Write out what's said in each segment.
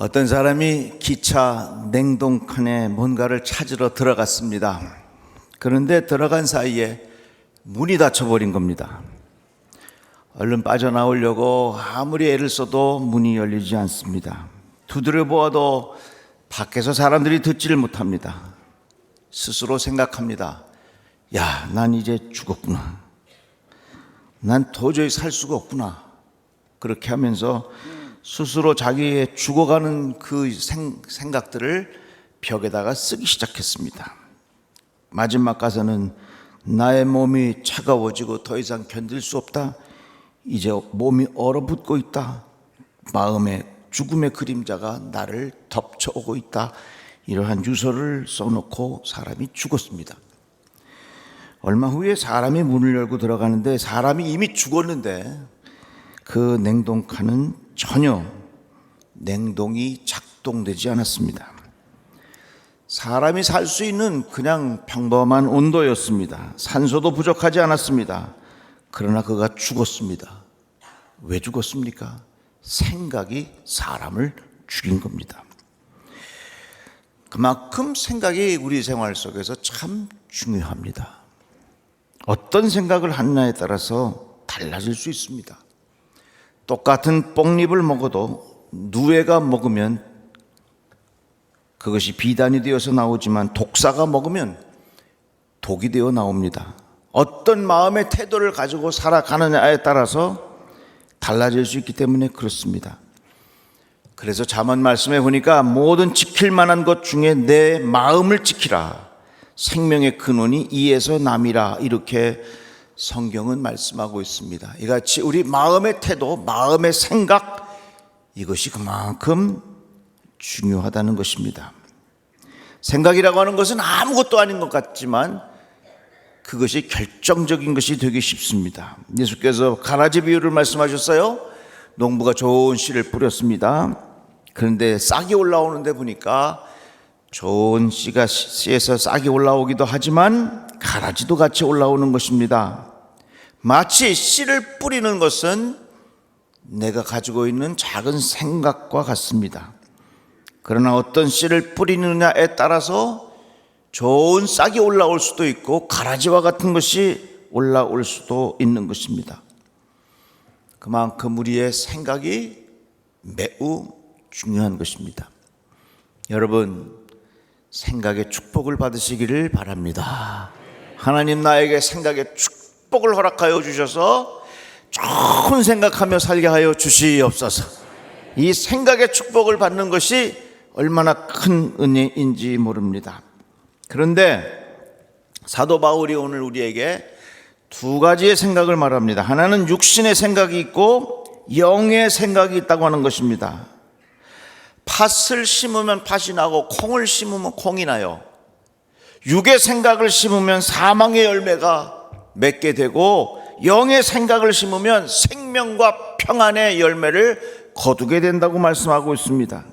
어떤 사람이 기차 냉동칸에 뭔가를 찾으러 들어갔습니다. 그런데 들어간 사이에 문이 닫혀버린 겁니다. 얼른 빠져나오려고 아무리 애를 써도 문이 열리지 않습니다. 두드려 보아도 밖에서 사람들이 듣지를 못합니다. 스스로 생각합니다. 야, 난 이제 죽었구나. 난 도저히 살 수가 없구나. 그렇게 하면서 스스로 자기의 죽어가는 그 생각들을 벽에다가 쓰기 시작했습니다. 마지막 가서는 나의 몸이 차가워지고 더 이상 견딜 수 없다. 이제 몸이 얼어붙고 있다. 마음의 죽음의 그림자가 나를 덮쳐오고 있다. 이러한 유서를 써놓고 사람이 죽었습니다. 얼마 후에 사람이 문을 열고 들어가는데 사람이 이미 죽었는데 그 냉동칸은 전혀 냉동이 작동되지 않았습니다. 사람이 살 수 있는 그냥 평범한 온도였습니다. 산소도 부족하지 않았습니다. 그러나 그가 죽었습니다. 왜 죽었습니까? 생각이 사람을 죽인 겁니다. 그만큼 생각이 우리 생활 속에서 참 중요합니다. 어떤 생각을 하느냐에 따라서 달라질 수 있습니다. 똑같은 뽕잎을 먹어도 누에가 먹으면 그것이 비단이 되어서 나오지만 독사가 먹으면 독이 되어 나옵니다. 어떤 마음의 태도를 가지고 살아가느냐에 따라서 달라질 수 있기 때문에 그렇습니다. 그래서 잠언 말씀에 보니까 모든 지킬 만한 것 중에 내 마음을 지키라. 생명의 근원이 이에서 남이라. 이렇게 성경은 말씀하고 있습니다. 이같이 우리 마음의 태도, 마음의 생각, 이것이 그만큼 중요하다는 것입니다. 생각이라고 하는 것은 아무것도 아닌 것 같지만 그것이 결정적인 것이 되기 쉽습니다. 예수께서 가라지 비유를 말씀하셨어요. 농부가 좋은 씨를 뿌렸습니다. 그런데 싹이 올라오는데 보니까 좋은 씨에서 싹이 올라오기도 하지만 가라지도 같이 올라오는 것입니다. 마치 씨를 뿌리는 것은 내가 가지고 있는 작은 생각과 같습니다. 그러나 어떤 씨를 뿌리느냐에 따라서 좋은 싹이 올라올 수도 있고 가라지와 같은 것이 올라올 수도 있는 것입니다. 그만큼 우리의 생각이 매우 중요한 것입니다. 여러분, 생각의 축복을 받으시기를 바랍니다. 하나님 나에게 생각의 축복을 허락하여 주셔서 좋은 생각하며 살게 하여 주시옵소서. 이 생각의 축복을 받는 것이 얼마나 큰 은혜인지 모릅니다. 그런데 사도 바울이 오늘 우리에게 두 가지의 생각을 말합니다. 하나는 육신의 생각이 있고 영의 생각이 있다고 하는 것입니다. 팥을 심으면 팥이 나고 콩을 심으면 콩이 나요. 육의 생각을 심으면 사망의 열매가 맺게 되고 영의 생각을 심으면 생명과 평안의 열매를 거두게 된다고 말씀하고 있습니다.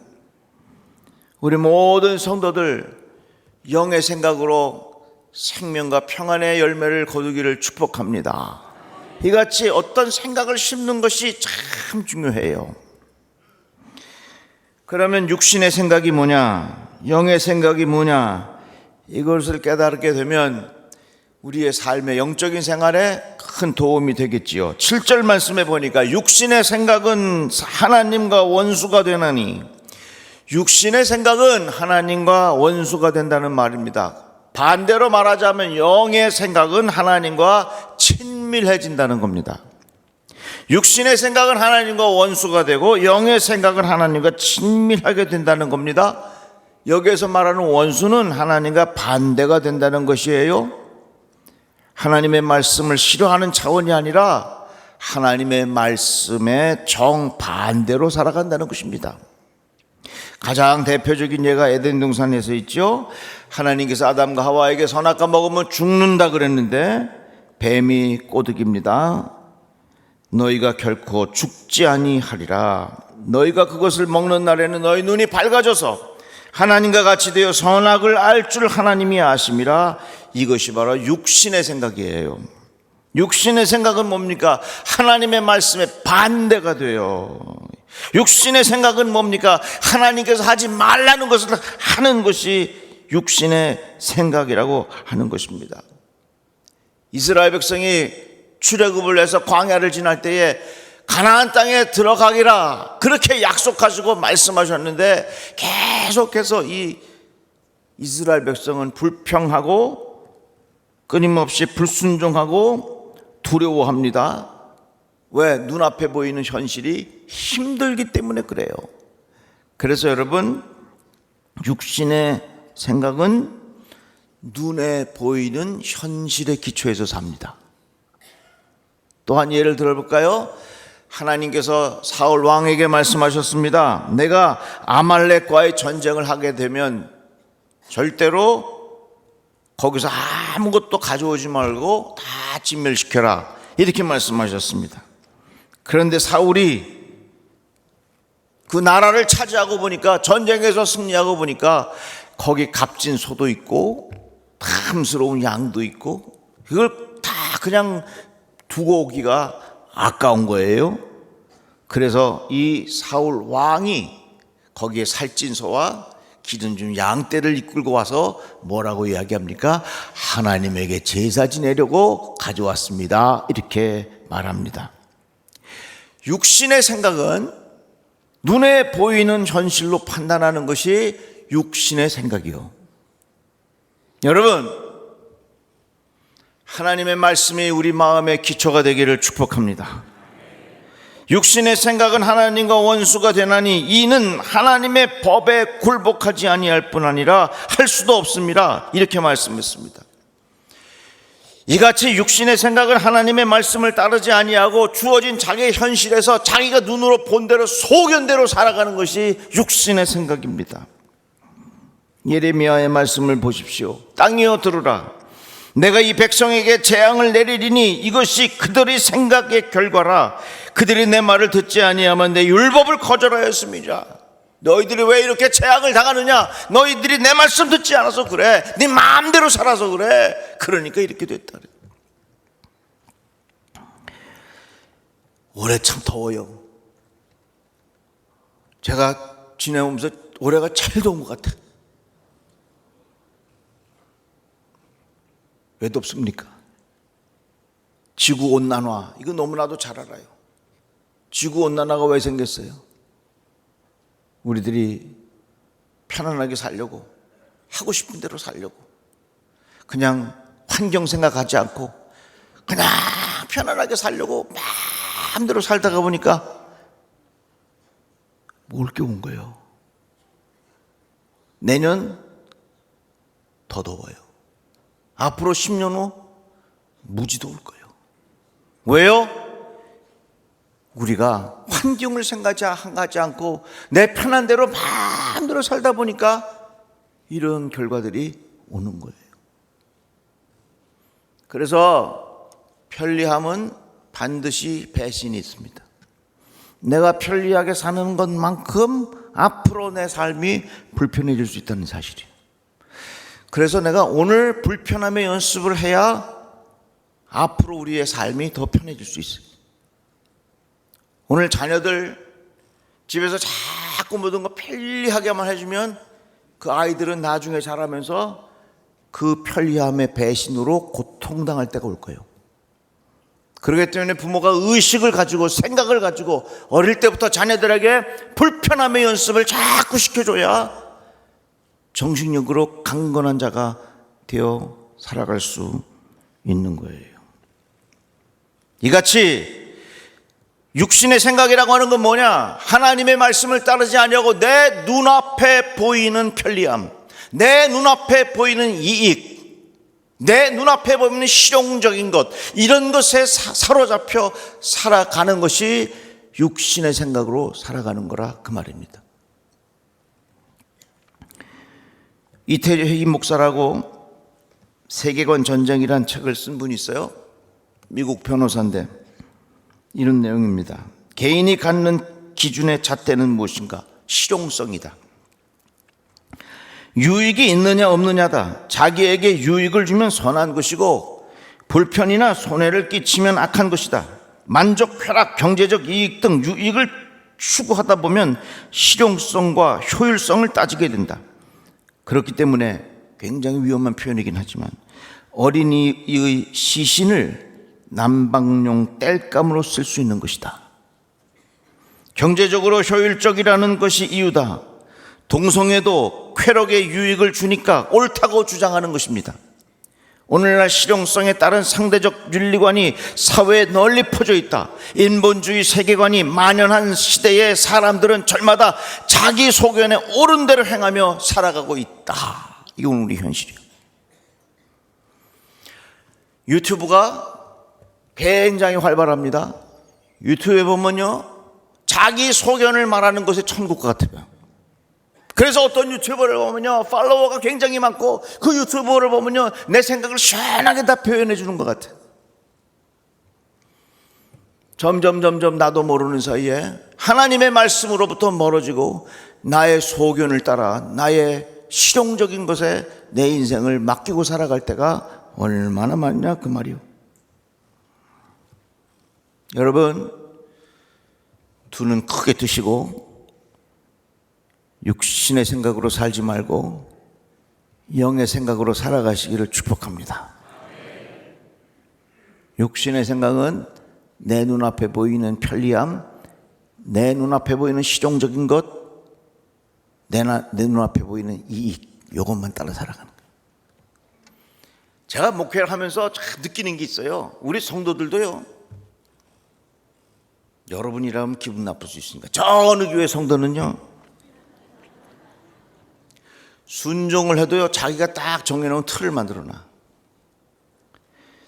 우리 모든 성도들 영의 생각으로 생명과 평안의 열매를 거두기를 축복합니다. 이같이 어떤 생각을 심는 것이 참 중요해요. 그러면 육신의 생각이 뭐냐, 영의 생각이 뭐냐, 이것을 깨닫게 되면 우리의 삶의 영적인 생활에 큰 도움이 되겠지요. 7절 말씀에 보니까 육신의 생각은 하나님과 원수가 되나니, 육신의 생각은 하나님과 원수가 된다는 말입니다. 반대로 말하자면 영의 생각은 하나님과 친밀해진다는 겁니다. 육신의 생각은 하나님과 원수가 되고 영의 생각은 하나님과 친밀하게 된다는 겁니다. 여기에서 말하는 원수는 하나님과 반대가 된다는 것이에요. 하나님의 말씀을 싫어하는 차원이 아니라 하나님의 말씀에 정반대로 살아간다는 것입니다. 가장 대표적인 예가 에덴 동산에서 있죠. 하나님께서 아담과 하와에게 선악과 먹으면 죽는다 그랬는데 뱀이 꼬드깁니다. 너희가 결코 죽지 아니하리라. 너희가 그것을 먹는 날에는 너희 눈이 밝아져서 하나님과 같이 되어 선악을 알 줄 하나님이 아심이라. 이것이 바로 육신의 생각이에요. 육신의 생각은 뭡니까? 하나님의 말씀에 반대가 돼요. 육신의 생각은 뭡니까? 하나님께서 하지 말라는 것을 하는 것이 육신의 생각이라고 하는 것입니다. 이스라엘 백성이 출애굽을 해서 광야를 지날 때에 가나안 땅에 들어가기라 그렇게 약속하시고 말씀하셨는데, 계속해서 이 이스라엘 백성은 불평하고 끊임없이 불순종하고 두려워합니다. 왜? 눈앞에 보이는 현실이 힘들기 때문에 그래요. 그래서 여러분, 육신의 생각은 눈에 보이는 현실의 기초에서 삽니다. 또한 예를 들어볼까요? 하나님께서 사울 왕에게 말씀하셨습니다. 내가 아말렉과의 전쟁을 하게 되면 절대로 거기서 아무것도 가져오지 말고 다 진멸시켜라, 이렇게 말씀하셨습니다. 그런데 사울이 그 나라를 차지하고 보니까, 전쟁에서 승리하고 보니까 거기 값진 소도 있고 탐스러운 양도 있고, 그걸 다 그냥 두고 오기가 아까운 거예요. 그래서 이 사울 왕이 거기에 살찐 소와 기름 준 양떼를 이끌고 와서 뭐라고 이야기합니까? 하나님에게 제사 지내려고 가져왔습니다, 이렇게 말합니다. 육신의 생각은 눈에 보이는 현실로 판단하는 것이 육신의 생각이요. 여러분, 하나님의 말씀이 우리 마음의 기초가 되기를 축복합니다. 육신의 생각은 하나님과 원수가 되나니 이는 하나님의 법에 굴복하지 아니할 뿐 아니라 할 수도 없습니다, 이렇게 말씀했습니다. 이같이 육신의 생각은 하나님의 말씀을 따르지 아니하고 주어진 자기의 현실에서 자기가 눈으로 본 대로 소견대로 살아가는 것이 육신의 생각입니다. 예레미야의 말씀을 보십시오. 땅이여 들으라, 내가 이 백성에게 재앙을 내리리니 이것이 그들의 생각의 결과라. 그들이 내 말을 듣지 아니하면 내 율법을 거절하였음이라. 너희들이 왜 이렇게 재앙을 당하느냐? 너희들이 내 말씀 듣지 않아서 그래. 네 마음대로 살아서 그래. 그러니까 이렇게 됐다. 올해 참 더워요. 제가 지내오면서 올해가 제일 더운 것 같아. 왜 덥습니까? 지구온난화, 이거 너무나도 잘 알아요. 지구온난화가 왜 생겼어요? 우리들이 편안하게 살려고, 하고 싶은 대로 살려고, 그냥 환경 생각하지 않고 그냥 편안하게 살려고 마음대로 살다가 보니까 올 게 온 거예요. 내년 더 더워요. 앞으로 10년 후 무지 더울 거예요. 왜요? 우리가 환경을 생각하지 않고 내 편한 대로 마음대로 살다 보니까 이런 결과들이 오는 거예요. 그래서 편리함은 반드시 배신이 있습니다. 내가 편리하게 사는 것만큼 앞으로 내 삶이 불편해질 수 있다는 사실이에요. 그래서 내가 오늘 불편함의 연습을 해야 앞으로 우리의 삶이 더 편해질 수 있어요. 오늘 자녀들 집에서 자꾸 모든 거 편리하게만 해주면 그 아이들은 나중에 자라면서 그 편리함의 배신으로 고통당할 때가 올 거예요. 그렇기 때문에 부모가 의식을 가지고 생각을 가지고 어릴 때부터 자녀들에게 불편함의 연습을 자꾸 시켜줘야 정신력으로 강건한 자가 되어 살아갈 수 있는 거예요. 이같이 육신의 생각이라고 하는 건 뭐냐? 하나님의 말씀을 따르지 아니하고 내 눈앞에 보이는 편리함, 내 눈앞에 보이는 이익, 내 눈앞에 보이는 실용적인 것, 이런 것에 사로잡혀 살아가는 것이 육신의 생각으로 살아가는 거라, 그 말입니다. 이태주 해임 목사라고 세계관 전쟁이란 책을 쓴 분이 있어요. 미국 변호사인데 이런 내용입니다. 개인이 갖는 기준의 잣대는 무엇인가? 실용성이다. 유익이 있느냐 없느냐다. 자기에게 유익을 주면 선한 것이고 불편이나 손해를 끼치면 악한 것이다. 만족, 쾌락, 경제적 이익 등 유익을 추구하다 보면 실용성과 효율성을 따지게 된다. 그렇기 때문에 굉장히 위험한 표현이긴 하지만 어린이의 시신을 난방용 땔감으로 쓸 수 있는 것이다. 경제적으로 효율적이라는 것이 이유다. 동성애도 쾌락의 유익을 주니까 옳다고 주장하는 것입니다. 오늘날 실용성에 따른 상대적 윤리관이 사회에 널리 퍼져 있다. 인본주의 세계관이 만연한 시대에 사람들은 절마다 자기 소견에 옳은 대로 행하며 살아가고 있다. 이건 우리 현실이에요. 유튜브가 굉장히 활발합니다. 유튜브에 보면요, 자기 소견을 말하는 것이 천국 같아요. 그래서 어떤 유튜버를 보면요, 팔로워가 굉장히 많고 그 유튜버를 보면요, 내 생각을 시원하게 다 표현해 주는 것 같아요. 점점 나도 모르는 사이에 하나님의 말씀으로부터 멀어지고 나의 소견을 따라 나의 실용적인 것에 내 인생을 맡기고 살아갈 때가 얼마나 많냐 그 말이요. 여러분, 두 눈 크게 뜨시고 육신의 생각으로 살지 말고 영의 생각으로 살아가시기를 축복합니다. 육신의 생각은 내 눈앞에 보이는 편리함, 내 눈앞에 보이는 실용적인 것, 내 눈앞에 보이는 이익, 이것만 따라 살아가는 거예요. 제가 목회를 하면서 느끼는 게 있어요. 우리 성도들도요, 여러분이라면 기분 나쁠 수 있으니까 저 어느 교회 성도는요, 순종을 해도요, 자기가 딱 정해놓은 틀을 만들어놔.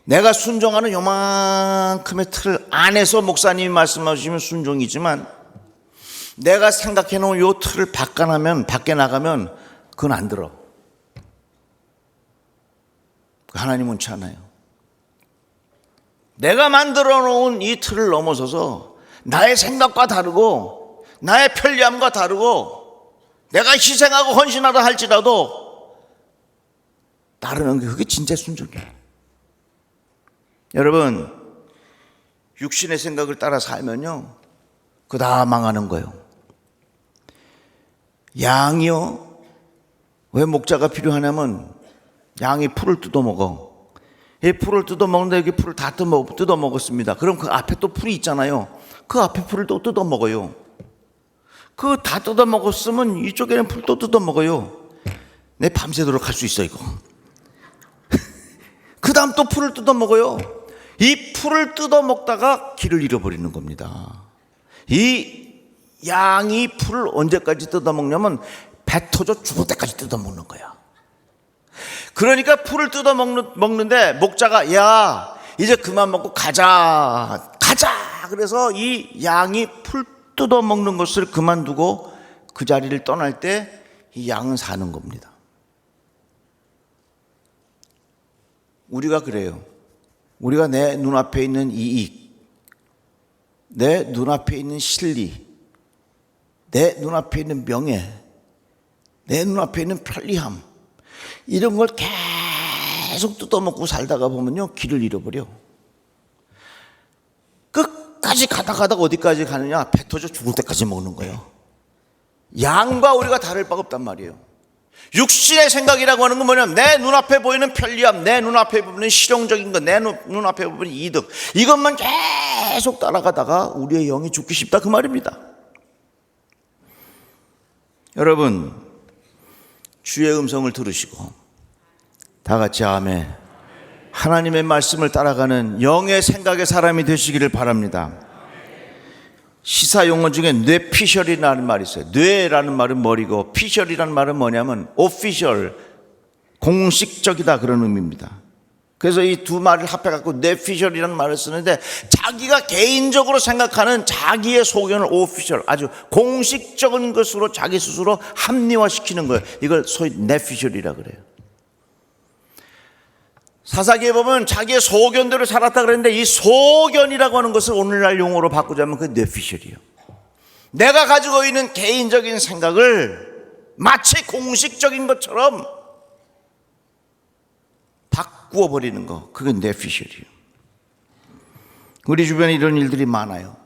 내가 순종하는 요만큼의 틀 안에서 목사님이 말씀하시면 순종이지만 내가 생각해놓은 요 틀을 밖에 나가면 그건 안 들어. 하나님 원치 않아요. 내가 만들어 놓은 이 틀을 넘어서서 나의 생각과 다르고 나의 편리함과 다르고 내가 희생하고 헌신하다 할지라도 따르는 게 그게 진짜 순종이에요. 여러분, 육신의 생각을 따라 살면요, 그거 다 망하는 거예요. 양이요, 왜 목자가 필요하냐면 양이 풀을 뜯어먹어. 이 풀을 뜯어먹는데 여기 풀을 다 뜯어먹었습니다. 그럼 그 앞에 또 풀이 있잖아요. 그 앞에 풀을 또 뜯어먹어요. 그 다 뜯어먹었으면 이쪽에는 풀 또 뜯어먹어요. 내 밤새도록 할 수 있어 이거. 그 다음 또 풀을 뜯어먹어요. 이 풀을 뜯어먹다가 길을 잃어버리는 겁니다. 이 양이 풀을 언제까지 뜯어먹냐면 배 터져 죽을 때까지 뜯어먹는 거야. 그러니까 풀을 뜯어먹는데 목자가 야 이제 그만 먹고 가자. 그래서 이 양이 풀 뜯어먹는 것을 그만두고 그 자리를 떠날 때 이 양은 사는 겁니다. 우리가 그래요. 우리가 내 눈앞에 있는 이익, 내 눈앞에 있는 실리, 내 눈앞에 있는 명예, 내 눈앞에 있는 편리함, 이런 걸 계속 뜯어먹고 살다가 보면요, 길을 잃어버려. 끝까지 가다 어디까지 가느냐? 배 터져 죽을 때까지 먹는 거예요. 양과 우리가 다를 바가 없단 말이에요. 육신의 생각이라고 하는 건 뭐냐면 내 눈앞에 보이는 편리함, 내 눈앞에 보이는 실용적인 것, 내 눈앞에 보이는 이득, 이것만 계속 따라가다가 우리의 영이 죽기 쉽다 그 말입니다. 여러분, 주의 음성을 들으시고 다 같이 아멘. 하나님의 말씀을 따라가는 영의 생각의 사람이 되시기를 바랍니다. 시사 용어 중에 뇌피셜이라는 말이 있어요. 뇌라는 말은 머리고 피셜이라는 말은 뭐냐면 오피셜, 공식적이다 그런 의미입니다. 그래서 이 두 말을 합해갖고 뇌피셜이라는 말을 쓰는데 자기가 개인적으로 생각하는 자기의 소견을 오피셜, 아주 공식적인 것으로 자기 스스로 합리화시키는 거예요. 이걸 소위 뇌피셜이라 그래요. 사사기에 보면 자기의 소견대로 살았다 그랬는데 이 소견이라고 하는 것을 오늘날 용어로 바꾸자면 그 뇌피셜이에요. 내가 가지고 있는 개인적인 생각을 마치 공식적인 것처럼 바꾸어버리는 거, 그게 뇌피셜이에요. 우리 주변에 이런 일들이 많아요.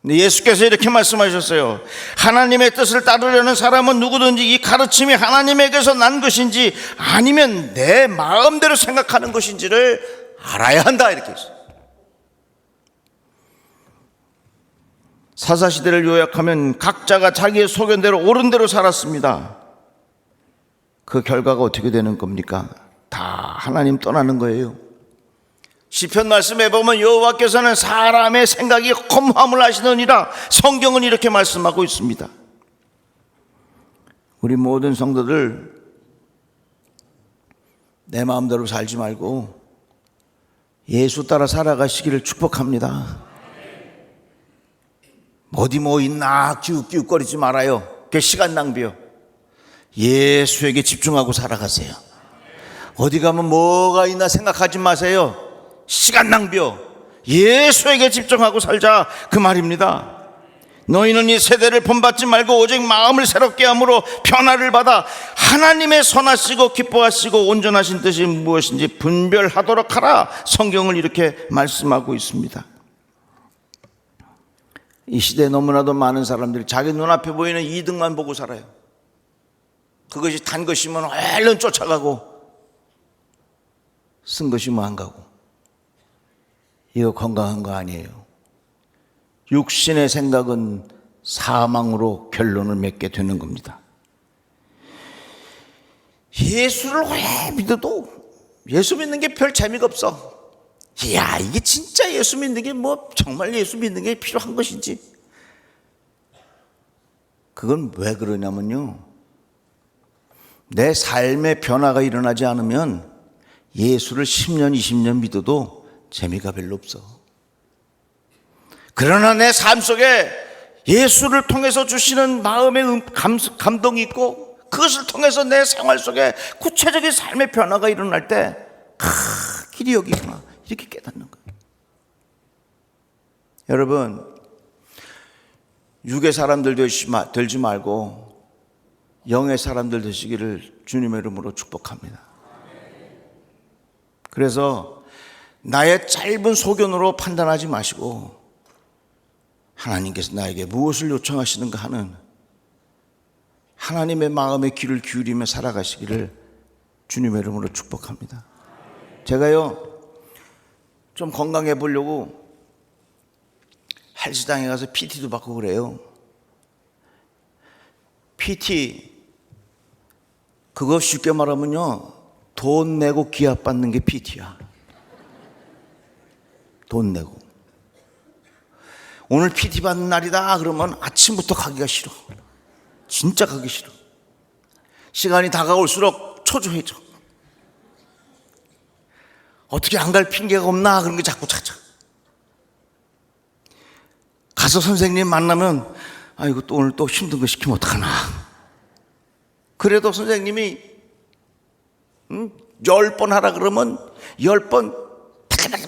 근데 예수께서 이렇게 말씀하셨어요. 하나님의 뜻을 따르려는 사람은 누구든지 이 가르침이 하나님에게서 난 것인지 아니면 내 마음대로 생각하는 것인지를 알아야 한다, 이렇게 했어요. 사사시대를 요약하면 각자가 자기의 소견대로 옳은 대로 살았습니다. 그 결과가 어떻게 되는 겁니까? 다 하나님 떠나는 거예요. 시편 말씀에 보면 여호와께서는 사람의 생각이 험함을 아시느니라, 성경은 이렇게 말씀하고 있습니다. 우리 모든 성도들 내 마음대로 살지 말고 예수 따라 살아가시기를 축복합니다. 어디 뭐 있나 기웃기웃거리지 말아요. 그게 시간 낭비요. 예수에게 집중하고 살아가세요. 어디 가면 뭐가 있나 생각하지 마세요. 시간 낭비요. 예수에게 집중하고 살자, 그 말입니다. 너희는 이 세대를 본받지 말고 오직 마음을 새롭게 함으로 변화를 받아 하나님의 선하시고 기뻐하시고 온전하신 뜻이 무엇인지 분별하도록 하라. 성경을 이렇게 말씀하고 있습니다. 이 시대에 너무나도 많은 사람들이 자기 눈앞에 보이는 이득만 보고 살아요. 그것이 단 것이면 얼른 쫓아가고 쓴 것이면 안 가고. 이거 건강한 거 아니에요. 육신의 생각은 사망으로 결론을 맺게 되는 겁니다. 예수를 오래 믿어도 예수 믿는 게 별 재미가 없어. 이야, 이게 진짜 예수 믿는 게 뭐 정말 예수 믿는 게 필요한 것인지. 그건 왜 그러냐면요, 내 삶의 변화가 일어나지 않으면 예수를 10년 20년 믿어도 재미가 별로 없어. 그러나 내 삶 속에 예수를 통해서 주시는 마음의 감동이 있고 그것을 통해서 내 생활 속에 구체적인 삶의 변화가 일어날 때 길이 여기구나, 이렇게 깨닫는 거예요. 여러분, 육의 사람들 되지 말고 영의 사람들 되시기를 주님의 이름으로 축복합니다. 그래서 나의 짧은 소견으로 판단하지 마시고 하나님께서 나에게 무엇을 요청하시는가 하는 하나님의 마음의 귀를 기울이며 살아가시기를 주님의 이름으로 축복합니다. 제가요, 좀 건강해 보려고 헬스장에 가서 PT도 받고 그래요. PT, 그거 쉽게 말하면요, 돈 내고 기합 받는 게 PT야. 돈 내고. 오늘 PT 받는 날이다 그러면 아침부터 가기가 싫어. 진짜 가기 싫어. 시간이 다가올수록 초조해져. 어떻게 안 갈 핑계가 없나 그런 게 자꾸 찾아. 가서 선생님 만나면 아이고 또 오늘 또 힘든 거 시키면 어떡하나. 그래도 선생님이 10번 하라 그러면 10번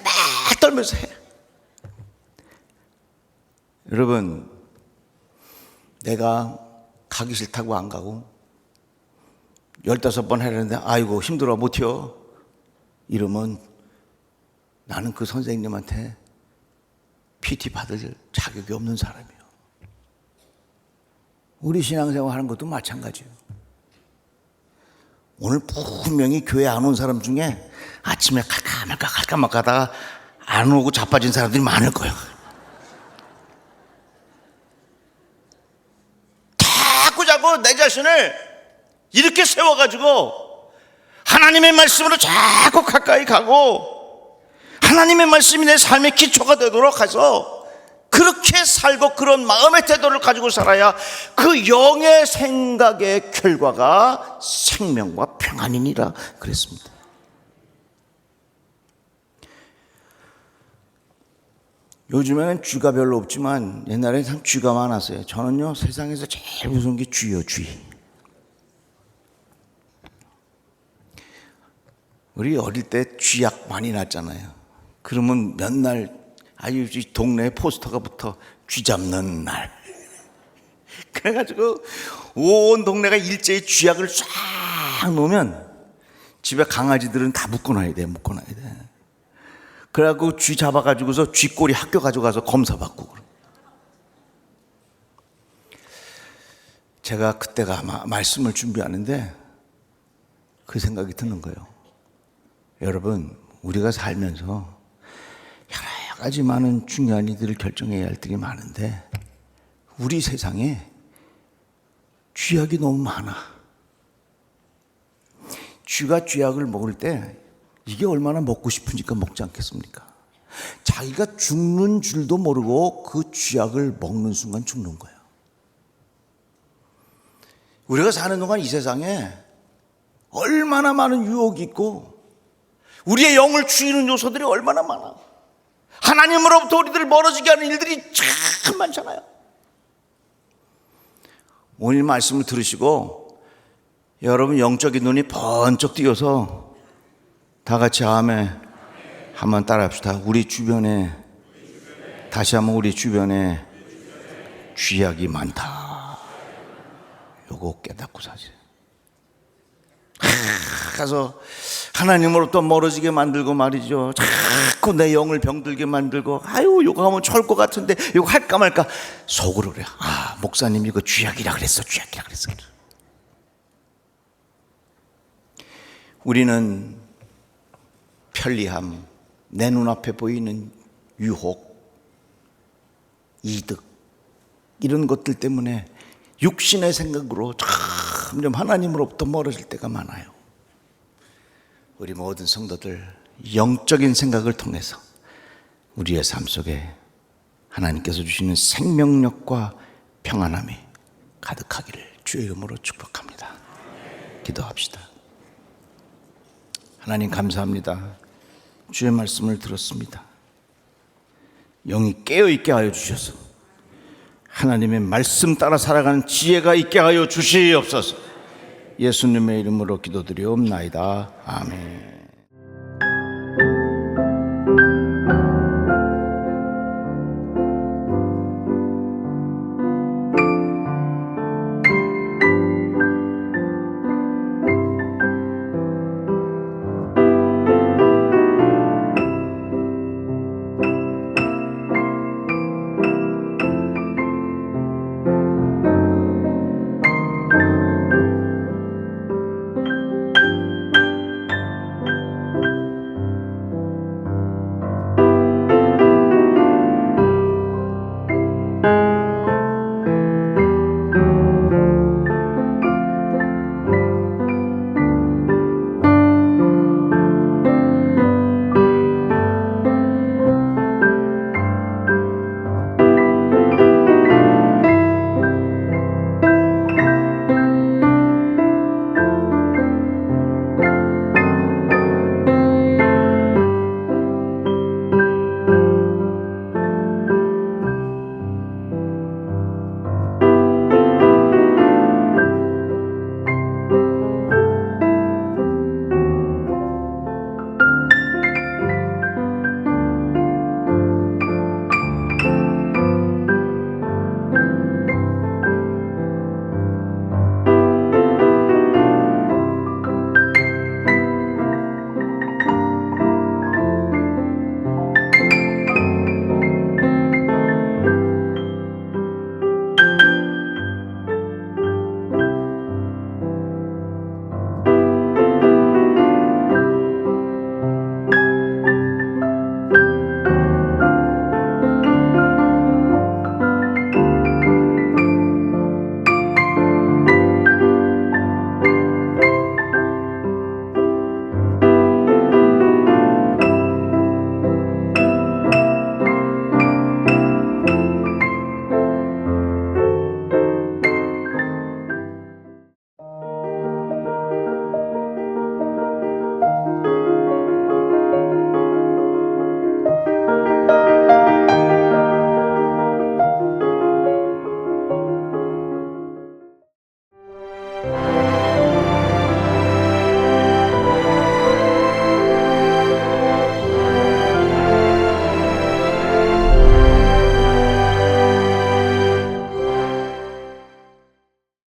막 떨면서 해. 여러분, 내가 가기 싫다고 안 가고 15번 하려는데 아이고 힘들어 못해요 이러면 나는 그 선생님한테 PT 받을 자격이 없는 사람이에요. 우리 신앙생활 하는 것도 마찬가지예요. 오늘 분명히 교회 안 온 사람 중에 아침에 갈까 말까 하다가 안 오고 자빠진 사람들이 많을 거예요. 자꾸 내 자신을 이렇게 세워가지고 하나님의 말씀으로 자꾸 가까이 가고 하나님의 말씀이 내 삶의 기초가 되도록 해서 그렇게 살고 그런 마음의 태도를 가지고 살아야 그 영의 생각의 결과가 생명과 평안이니라 그랬습니다. 요즘에는 쥐가 별로 없지만 옛날에는 참 쥐가 많았어요. 저는요, 세상에서 제일 무서운 게 쥐예요, 쥐. 우리 어릴 때 쥐약 많이 났잖아요. 그러면 몇 날 아유 동네에 포스터가 붙어 쥐 잡는 날. 그래가지고 온 동네가 일제히 쥐약을 쫙 놓으면 집에 강아지들은 다 묶어놔야 돼. 그래갖고 쥐 잡아가지고서 쥐꼬리 학교 가져가서 검사 받고. 제가 그때가 말씀을 준비하는데 그 생각이 드는 거예요. 여러분, 우리가 살면서 여러 가지 많은 중요한 일들을 결정해야 할 일이 많은데 우리 세상에 쥐약이 너무 많아. 쥐가 쥐약을 먹을 때 이게 얼마나 먹고 싶으니까 먹지 않겠습니까? 자기가 죽는 줄도 모르고 그 쥐약을 먹는 순간 죽는 거예요. 우리가 사는 동안 이 세상에 얼마나 많은 유혹이 있고 우리의 영을 죽이는 요소들이 얼마나 많아. 하나님으로부터 우리들을 멀어지게 하는 일들이 참 많잖아요. 오늘 말씀을 들으시고 여러분 영적인 눈이 번쩍 띄어서 다 같이 아멘 한번 따라 합시다. 우리 주변에, 다시 한번 우리 주변에 쥐약이 많다. 요거 깨닫고 사세요. 가서 하나님으로부터 멀어지게 만들고 말이죠. 자꾸 내 영을 병들게 만들고, 아유 요거 하면 좋을 것 같은데 요거 할까 말까 속으로 그래요. 아, 목사님이 이거 쥐약이라 그랬어, 쥐약이라 그랬어. 우리는 편리함, 내 눈앞에 보이는 유혹, 이득, 이런 것들 때문에 육신의 생각으로 점점 하나님으로부터 멀어질 때가 많아요. 우리 모든 성도들 영적인 생각을 통해서 우리의 삶 속에 하나님께서 주시는 생명력과 평안함이 가득하기를 주의 이름으로 축복합니다. 기도합시다. 하나님 감사합니다. 주의 말씀을 들었습니다. 영이 깨어있게 하여 주셔서 하나님의 말씀 따라 살아가는 지혜가 있게 하여 주시옵소서. 예수님의 이름으로 기도드리옵나이다. 아멘.